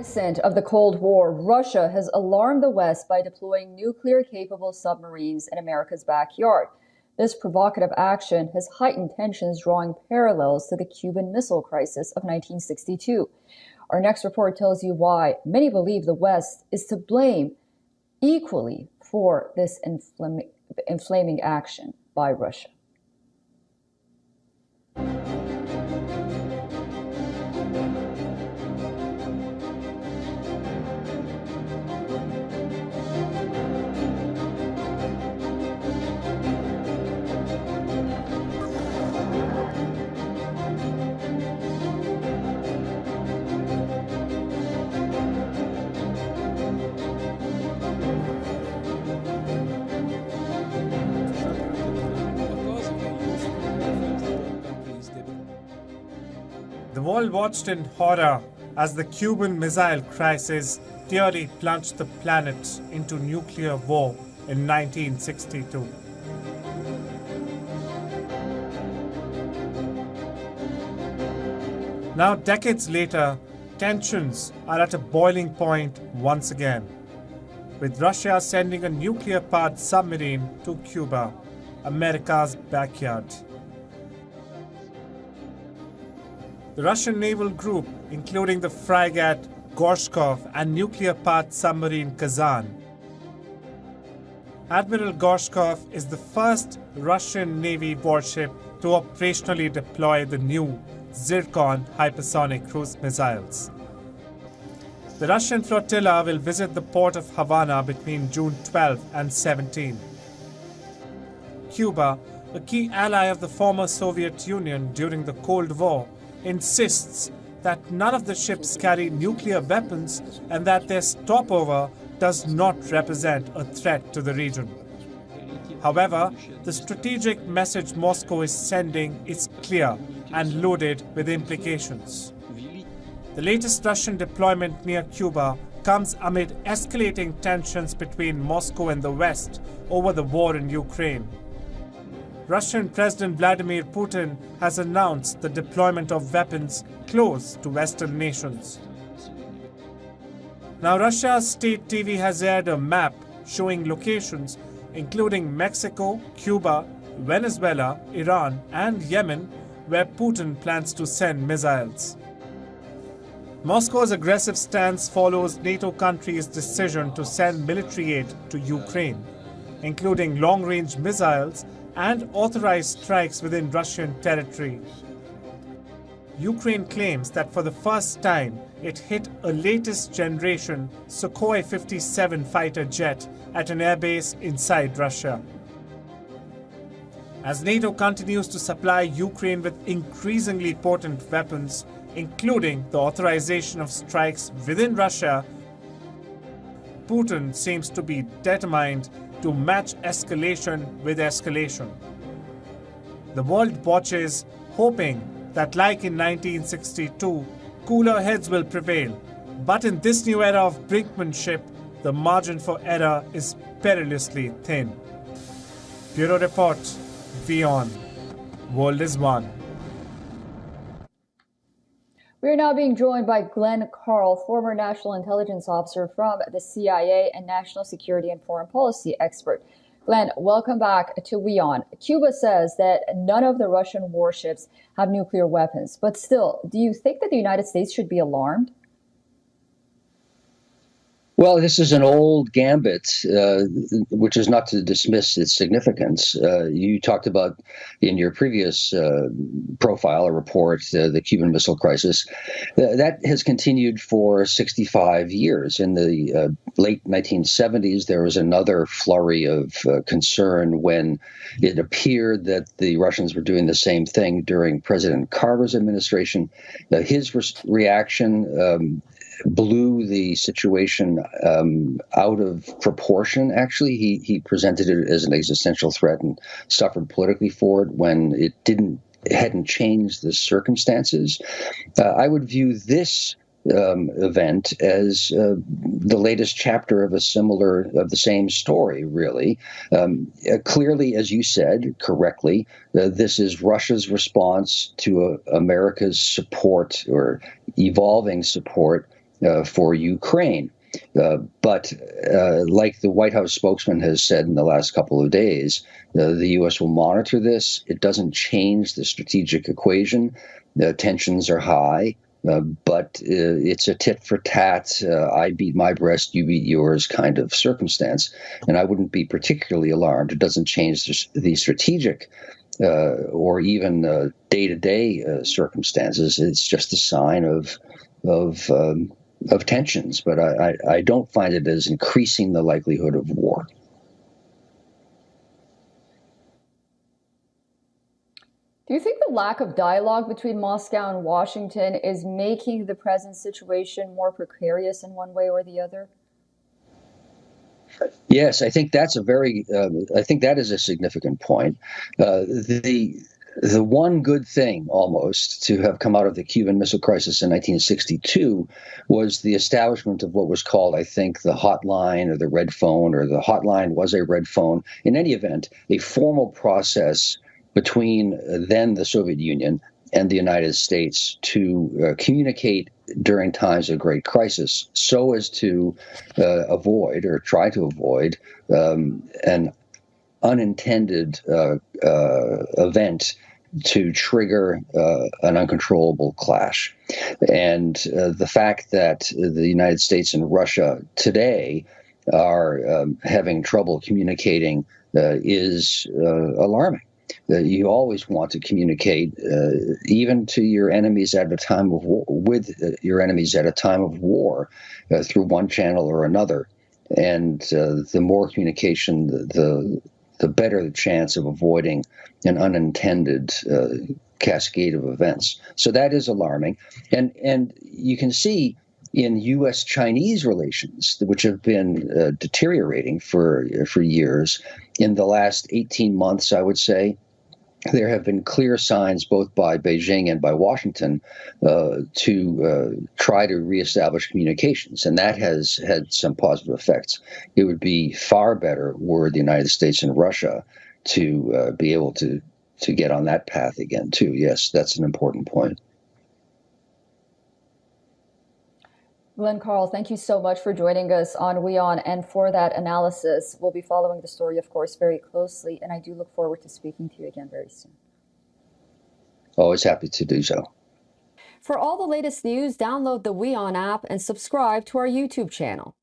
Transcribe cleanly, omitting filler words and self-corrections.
Reminiscent of the Cold War, Russia has alarmed the West by deploying nuclear-capable submarines in America's backyard. This provocative action has heightened tensions, drawing parallels to the Cuban Missile Crisis of 1962. Our next report tells you why many believe the West is to blame equally for this inflaming action by Russia. The world watched in horror as the Cuban Missile Crisis nearly plunged the planet into nuclear war in 1962. Now, decades later, tensions are at a boiling point once again, with Russia sending a nuclear-powered submarine to Cuba, America's backyard. The Russian naval group, including the frigate Gorshkov and nuclear-powered submarine Kazan. Admiral Gorshkov is the first Russian Navy warship to operationally deploy the new Zircon hypersonic cruise missiles. The Russian flotilla will visit the port of Havana between June 12 and 17. Cuba, a key ally of the former Soviet Union during the Cold War, insists that none of the ships carry nuclear weapons and that their stopover does not represent a threat to the region. However, the strategic message Moscow is sending is clear and loaded with implications. The latest Russian deployment near Cuba comes amid escalating tensions between Moscow and the West over the war in Ukraine. Russian President Vladimir Putin has announced the deployment of weapons close to Western nations. Now, Russia's state TV has aired a map showing locations including Mexico, Cuba, Venezuela, Iran, and Yemen, where Putin plans to send missiles. Moscow's aggressive stance follows NATO countries' decision to send military aid to Ukraine, including long-range missiles and authorized strikes within Russian territory. Ukraine claims that for the first time it hit a latest generation Sukhoi 57 fighter jet at an airbase inside Russia. As NATO continues to supply Ukraine with increasingly potent weapons, including the authorization of strikes within Russia, Putin seems to be determined to match escalation with escalation. The world watches, hoping that, like in 1962, cooler heads will prevail. But in this new era of brinkmanship, the margin for error is perilously thin. Bureau Report, WION. World is one. We are now being joined by Glenn Carl, former National Intelligence Officer from the CIA and National Security and Foreign Policy expert. Glenn, welcome back to WION. Cuba says that none of the Russian warships have nuclear weapons, but still, do you think that the United States should be alarmed? Well, this is an old gambit, which is not to dismiss its significance. You talked about in your previous profile, or report, the Cuban Missile Crisis. That has continued for 65 years. In the late 1970s, there was another flurry of concern when it appeared that the Russians were doing the same thing during President Carter's administration. His reaction blew the situation out of proportion. Actually, he presented it as an existential threat and suffered politically for it when it hadn't changed the circumstances. I would view this event as the latest chapter of the same story, really. Clearly, as you said correctly, this is Russia's response to America's support, or evolving support, for Ukraine. But like the White House spokesman has said in the last couple of days, the U.S. will monitor this. It doesn't change the strategic equation. The tensions are high, but it's a tit for tat, I beat my breast, you beat yours kind of circumstance. And I wouldn't be particularly alarmed. It doesn't change the strategic or even day-to-day circumstances. It's just a sign of tensions, but I don't find it as increasing the likelihood of war. Do you think the lack of dialogue between Moscow and Washington is making the present situation more precarious in one way or the other? Yes, I think that's I think that is a significant point. The one good thing almost to have come out of the Cuban Missile Crisis in 1962 was the establishment of what was called, I think, the hotline or the red phone, or the hotline was a red phone. In any event, a formal process between then the Soviet Union and the United States to communicate during times of great crisis so as to avoid or try to avoid an unintended event to trigger an uncontrollable clash. And the fact that the United States and Russia today are having trouble communicating is alarming. You always want to communicate, even to your enemies at a time of war, with your enemies at a time of war, through one channel or another. And the more communication, the better the chance of avoiding an unintended cascade of events. So that is alarming. And you can see in U.S.-Chinese relations, which have been deteriorating for years, in the last 18 months, I would say, there have been clear signs both by Beijing and by Washington to try to reestablish communications, and that has had some positive effects. It would be far better were the United States and Russia to be able to get on that path again, too. Yes, that's an important point. Glenn Carl, thank you so much for joining us on WION and for that analysis. We'll be following the story, of course, very closely, and I do look forward to speaking to you again very soon. Always happy to do so. For all the latest news, download the WION app and subscribe to our YouTube channel.